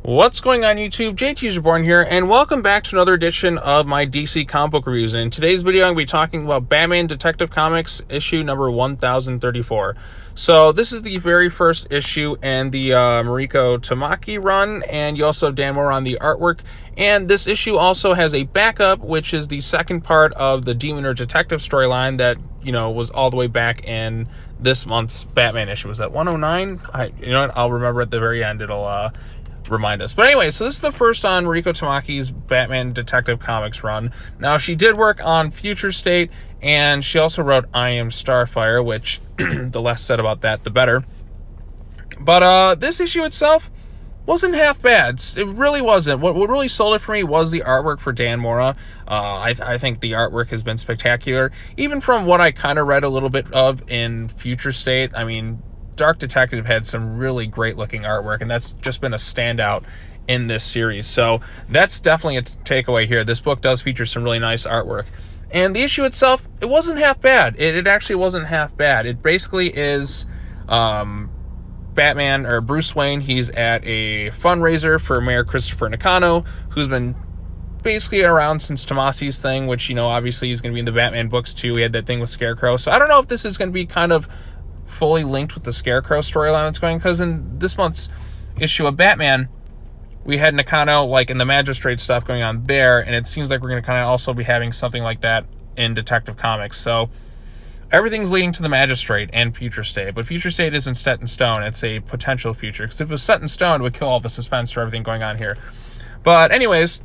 What's going on YouTube? JT's Reborn here, and welcome back to another edition of my DC comic book reviews. And in today's video, I'm going to be talking about Batman Detective Comics issue number 1034. So this is the very first issue in the Mariko Tamaki run, and you also have Dan Mora on the artwork. And this issue also has a backup, which is the second part of the Demon or Detective storyline that, was all the way back in this month's Batman issue. Was that 109? You know what? I'll remember at the very end. It'll remind us. But anyway, so this is the first on Mariko Tamaki's Batman Detective Comics run. Now, she did work on Future State, and she also wrote I Am Starfire, which the less said about that, the better. But this issue itself wasn't half bad. It really wasn't. What really sold it for me was the artwork for Dan Mora. I think the artwork has been spectacular. Even from what I kind of read a little bit of in Future State, I mean, Dark Detective had some really great looking artwork, and that's just been a standout in this series. So that's definitely a takeaway here. This book does feature some really nice artwork. And the issue itself, it wasn't half bad. It actually wasn't half bad. It basically is Batman, or Bruce Wayne. He's at a fundraiser for Mayor Nakano, who's been basically around since Tomasi's thing, which, obviously he's going to be in the Batman books too. He had that thing with Scarecrow. So I don't know if this is going to be kind of fully linked with the Scarecrow storyline that's going, because in this month's issue of Batman, we had Nakano like in the Magistrate stuff going on there, and it seems like we're going to kind of also be having something like that in Detective Comics. So everything's leading to the Magistrate and Future State, but Future State isn't set in stone. It's a potential future, because if it was set in stone, it would kill all the suspense for everything going on here. But anyways,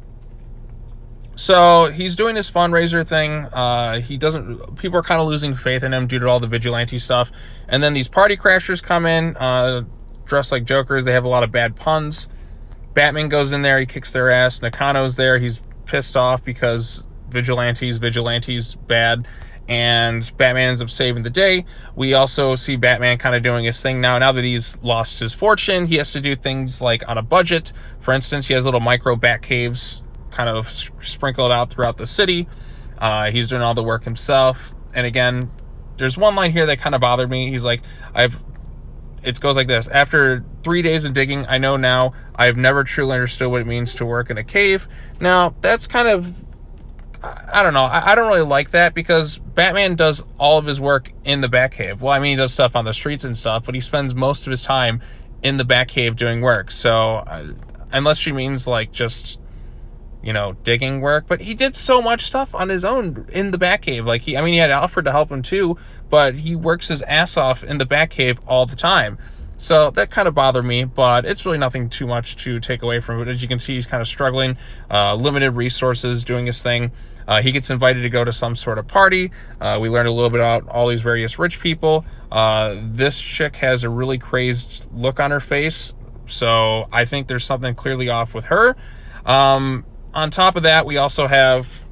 so he's doing this fundraiser thing. People are kind of losing faith in him due to all the vigilante stuff. And then these party crashers come in, dressed like Jokers. They have a lot of bad puns. Batman goes in there. He kicks their ass. Nakano's there. He's pissed off because vigilantes bad. And Batman ends up saving the day. We also see Batman kind of doing his thing now. Now that he's lost his fortune, he has to do things like on a budget. For instance, he has little micro bat caves kind of sprinkled out throughout the city. He's doing all the work himself. And again, there's one line here that kind of bothered me. He's like, it goes like this: after 3 days of digging, I know now I've never truly understood what it means to work in a cave. Now, that's kind of, I don't know. I don't really like that, because Batman does all of his work in the Batcave. Well, I mean, he does stuff on the streets and stuff, but he spends most of his time in the Batcave doing work. So unless she means like just, digging work, but he did so much stuff on his own in the Batcave. Like he had Alfred to help him too, but he works his ass off in the Batcave all the time. So that kind of bothered me, but it's really nothing too much to take away from it. As you can see, he's kind of struggling, limited resources, doing his thing. He gets invited to go to some sort of party. We learned a little bit about all these various rich people. This chick has a really crazed look on her face, so I think there's something clearly off with her. On top of that, we also have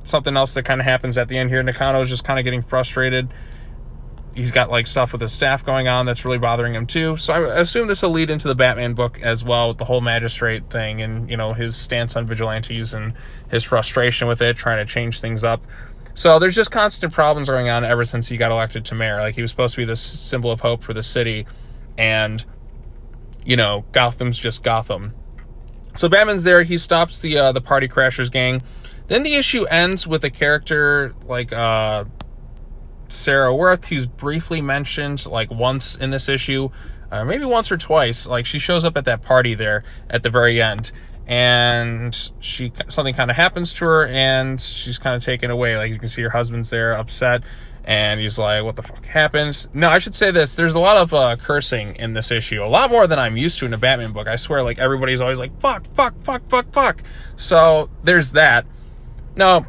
something else that kind of happens at the end here. Nakano is just kind of getting frustrated. He's got like stuff with his staff going on that's really bothering him too. So I assume this will lead into the Batman book as well, with the whole Magistrate thing and, his stance on vigilantes and his frustration with it, trying to change things up. So there's just constant problems going on ever since he got elected to mayor. Like, he was supposed to be this symbol of hope for the city, and, Gotham's just Gotham. So Batman's there. He stops the party crashers gang. Then the issue ends with a character like Sarah Worth, who's briefly mentioned like once in this issue, maybe once or twice. Like, she shows up at that party there at the very end, and something kind of happens to her, and she's kind of taken away. Like, you can see her husband's there upset, and he's like, what the fuck happened? No, I should say this. There's a lot of cursing in this issue. A lot more than I'm used to in a Batman book. I swear, like, everybody's always like, fuck. So there's that. No,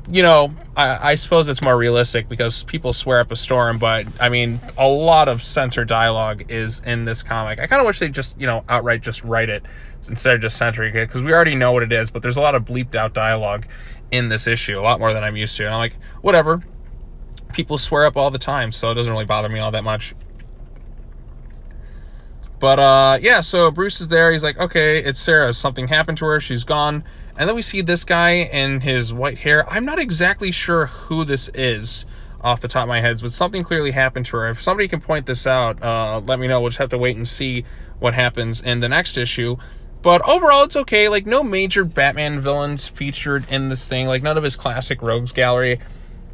I suppose it's more realistic because people swear up a storm, but, I mean, a lot of censored dialogue is in this comic. I kind of wish they'd just, outright just write it instead of just censoring it, because we already know what it is, but there's a lot of bleeped out dialogue in this issue, a lot more than I'm used to. And I'm like, whatever. People swear up all the time, so it doesn't really bother me all that much. But, yeah, so Bruce is there. He's like, okay, it's Sarah. Something happened to her. She's gone. And then we see this guy in his white hair. I'm not exactly sure who this is off the top of my head, but something clearly happened to her. If somebody can point this out, let me know. We'll just have to wait and see what happens in the next issue. But overall, it's okay. Like, no major Batman villains featured in this thing. Like, none of his classic rogues gallery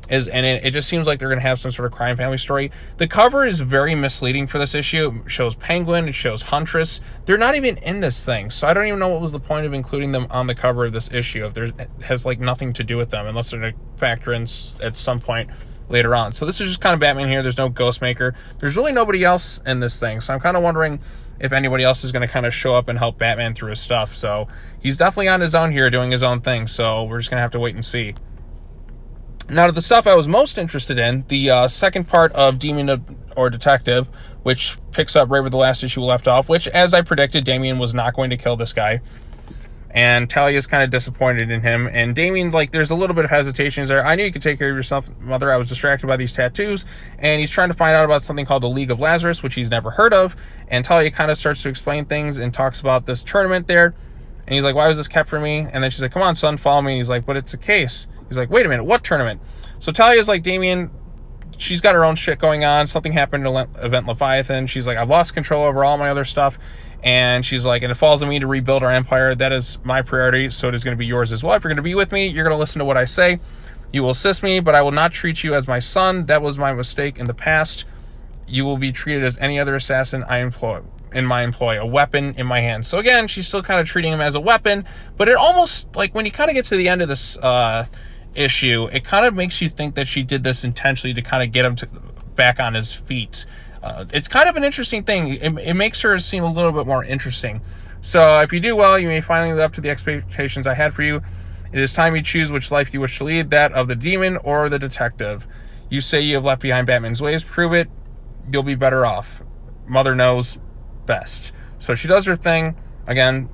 is in it. It just seems like they're going to have some sort of crime family story. The cover is very misleading for this issue. It shows Penguin. It shows Huntress. They're not even in this thing. So I don't even know what was the point of including them on the cover of this issue if it has, like, nothing to do with them, unless they're going to factor in at some point later on. So this is just kind of Batman here. There's no Ghostmaker. There's really nobody else in this thing. So I'm kind of wondering if anybody else is going to kind of show up and help Batman through his stuff. So he's definitely on his own here doing his own thing. So we're just going to have to wait and see. Now, to the stuff I was most interested in, the second part of Demon or Detective, which picks up right where the last issue left off, which, as I predicted, Damian was not going to kill this guy. And Talia's kind of disappointed in him. And Damian, like, there's a little bit of hesitation. He's there, I knew you could take care of yourself, Mother. I was distracted by these tattoos. And he's trying to find out about something called the League of Lazarus, which he's never heard of. And Talia kind of starts to explain things and talks about this tournament there. And he's like, why was this kept from me? And then she's like, come on, son, follow me. And he's like, but it's a case. He's like, wait a minute, what tournament? So Talia's like, Damian, she's got her own shit going on. Something happened at Event Leviathan. She's like, I've lost control over all my other stuff. And she's like, and it falls on me to rebuild our empire. That is my priority, so it is going to be yours as well. If you're going to be with me, you're going to listen to what I say. You will assist me, but I will not treat you as my son. That was my mistake in the past. You will be treated as any other assassin I employ. In my employ, a weapon in my hands. So again, she's still kind of treating him as a weapon, but it almost, like, when you kind of get to the end of this issue, it kind of makes you think that she did this intentionally to kind of get him back on his feet. It's kind of an interesting thing. It makes her seem a little bit more interesting. So if you do well, you may finally live up to the expectations I had for you. It is time you choose which life you wish to lead, that of the demon or the detective. You say you have left behind Batman's ways. Prove it. You'll be better off. Mother knows best. So she does her thing. Again,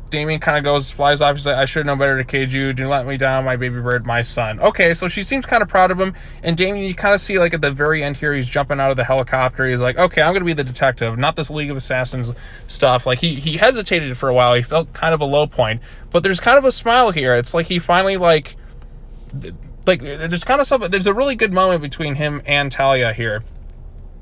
Damian kind of flies off. He's like, I should know better to cage you. Do not let me down, my baby bird, my son. Okay, so she seems kind of proud of him. And Damian, you kind of see, like, at the very end here, he's jumping out of the helicopter. He's like, okay, I'm going to be the detective, not this League of Assassins stuff. Like, he hesitated for a while. He felt kind of a low point. But there's kind of a smile here. It's like he finally, like there's kind of something. There's a really good moment between him and Talia here.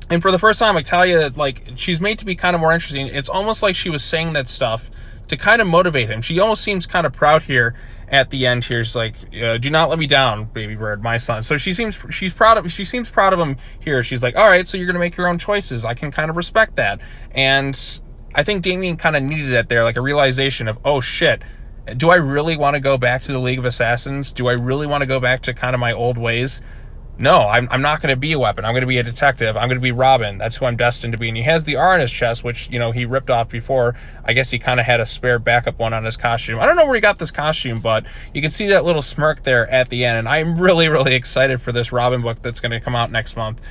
And for the first time, like, Talia, like, she's made to be kind of more interesting. It's almost like she was saying that stuff to kind of motivate him. She almost seems kind of proud here at the end here. She's like, do not let me down, baby bird, my son. So she seems proud of him here. She's like, all right, so you're going to make your own choices. I can kind of respect that. And I think Damian kind of needed that there, like a realization of, oh shit, do I really want to go back to the League of Assassins? Do I really want to go back to kind of my old ways? No, I'm not going to be a weapon. I'm going to be a detective. I'm going to be Robin. That's who I'm destined to be. And he has the R in his chest, which, you know, he ripped off before. I guess he kind of had a spare backup one on his costume. I don't know where he got this costume, but you can see that little smirk there at the end. And I'm really, really excited for this Robin book that's going to come out next month.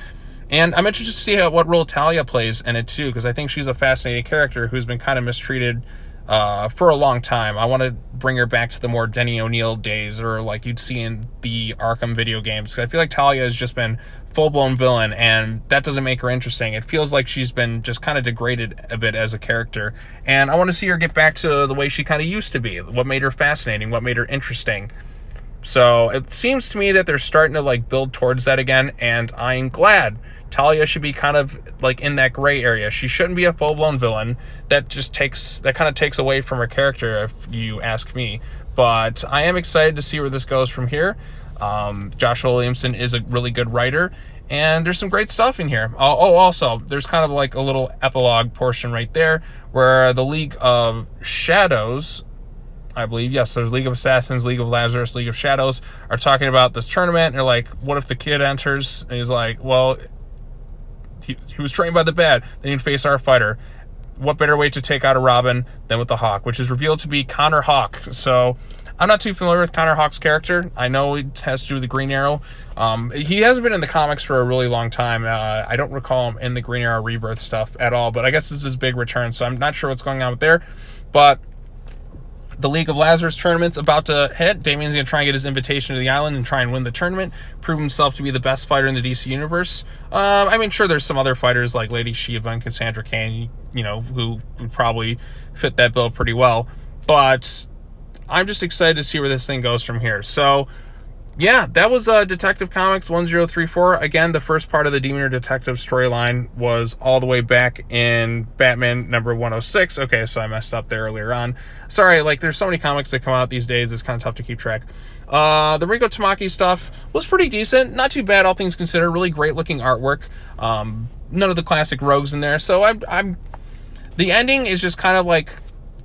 And I'm interested to see what role Talia plays in it, too, because I think she's a fascinating character who's been kind of mistreated for a long time. I want to bring her back to the more Denny O'Neil days, or like you'd see in the Arkham video games. I feel like Talia has just been full-blown villain, and that doesn't make her interesting. It feels like she's been just kind of degraded a bit as a character, and I want to see her get back to the way she kind of used to be, what made her fascinating, what made her interesting. So it seems to me that they're starting to, like, build towards that again, and I'm glad. Talia should be kind of like in that gray area. She shouldn't be a full-blown villain. That kind of takes away from her character, if you ask me. But I am excited to see where this goes from here. Joshua Williamson is a really good writer, and there's some great stuff in here. Also, there's kind of like a little epilogue portion right there where the League of Shadows, I believe, yes, there's League of Assassins, League of Lazarus, League of Shadows, are talking about this tournament. And they're like, what if the kid enters? And he's like, well, he was trained by the bad. Then he'd face our fighter. What better way to take out a Robin than with the Hawk, which is revealed to be Connor Hawke. So I'm not too familiar with Connor Hawke's character. I know it has to do with the Green Arrow. He hasn't been in the comics for a really long time. I don't recall him in the Green Arrow Rebirth stuff at all, but I guess this is his big return, so I'm not sure what's going on with there. But the League of Lazarus tournament's about to hit. Damian's going to try and get his invitation to the island and try and win the tournament, prove himself to be the best fighter in the DC universe. I mean, sure, there's some other fighters like Lady Shiva and Cassandra Cain, you know, who would probably fit that bill pretty well. But I'm just excited to see where this thing goes from here. So yeah, that was Detective Comics 1034. Again, the first part of the Demon or Detective storyline was all the way back in Batman number 106. Okay, so I messed up there earlier on. Sorry, like, there's so many comics that come out these days, it's kind of tough to keep track. The Mariko Tamaki stuff was pretty decent. Not too bad, all things considered. Really great looking artwork. None of the classic rogues in there. So I'm the ending is just kind of like,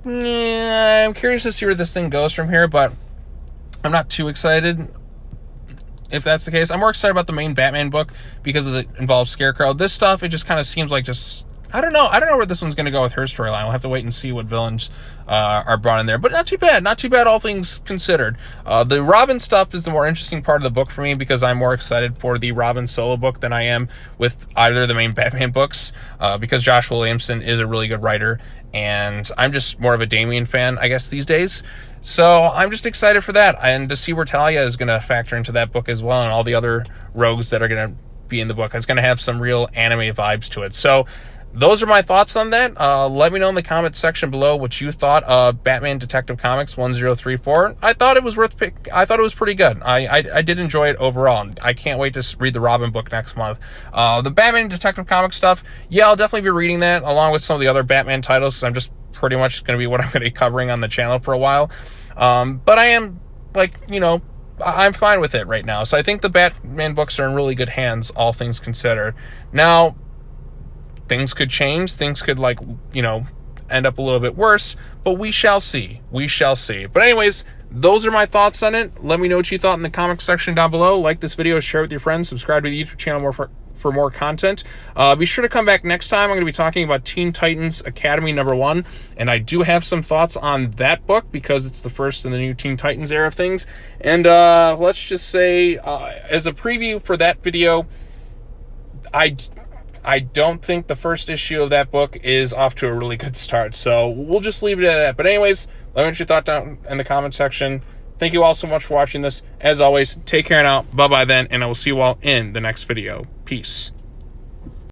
I'm curious to see where this thing goes from here, but I'm not too excited. If that's the case, I'm more excited about the main Batman book because it involves Scarecrow. This stuff, it just kind of seems like just, I don't know where this one's going to go with her storyline. We'll have to wait and see what villains are brought in there. But not too bad, all things considered. The Robin stuff is the more interesting part of the book for me because I'm more excited for the Robin solo book than I am with either of the main Batman books because Josh Williamson is a really good writer, and I'm just more of a Damian fan, I guess, these days. So I'm just excited for that, and to see where Talia is going to factor into that book as well, and all the other rogues that are going to be in the book. It's going to have some real anime vibes to it. So those are my thoughts on that. Let me know in the comments section below what you thought of Batman Detective Comics 1034. I thought it was I thought it was pretty good. I did enjoy it overall. I can't wait to read the Robin book next month. The Batman Detective Comics stuff, yeah, I'll definitely be reading that along with some of the other Batman titles, because I'm just pretty much going to be what I'm going to be covering on the channel for a while. But I am, like, I'm fine with it right now. So I think the Batman books are in really good hands, all things considered. Now, things could change. Things could, end up a little bit worse, but we shall see. But anyways, those are my thoughts on it. Let me know what you thought in the comment section down below. Like this video, share it with your friends, subscribe to the YouTube channel for more content. Be sure to come back next time. I'm going to be talking about Teen Titans Academy #1, and I do have some thoughts on that book because it's the first in the new Teen Titans era of things. And let's just say, as a preview for that video, I don't think the first issue of that book is off to a really good start, so we'll just leave it at that. But anyways, let me know what you thought down in the comment section. Thank you all so much for watching this. As always, take care now. Bye-bye then, and I will see you all in the next video. Peace.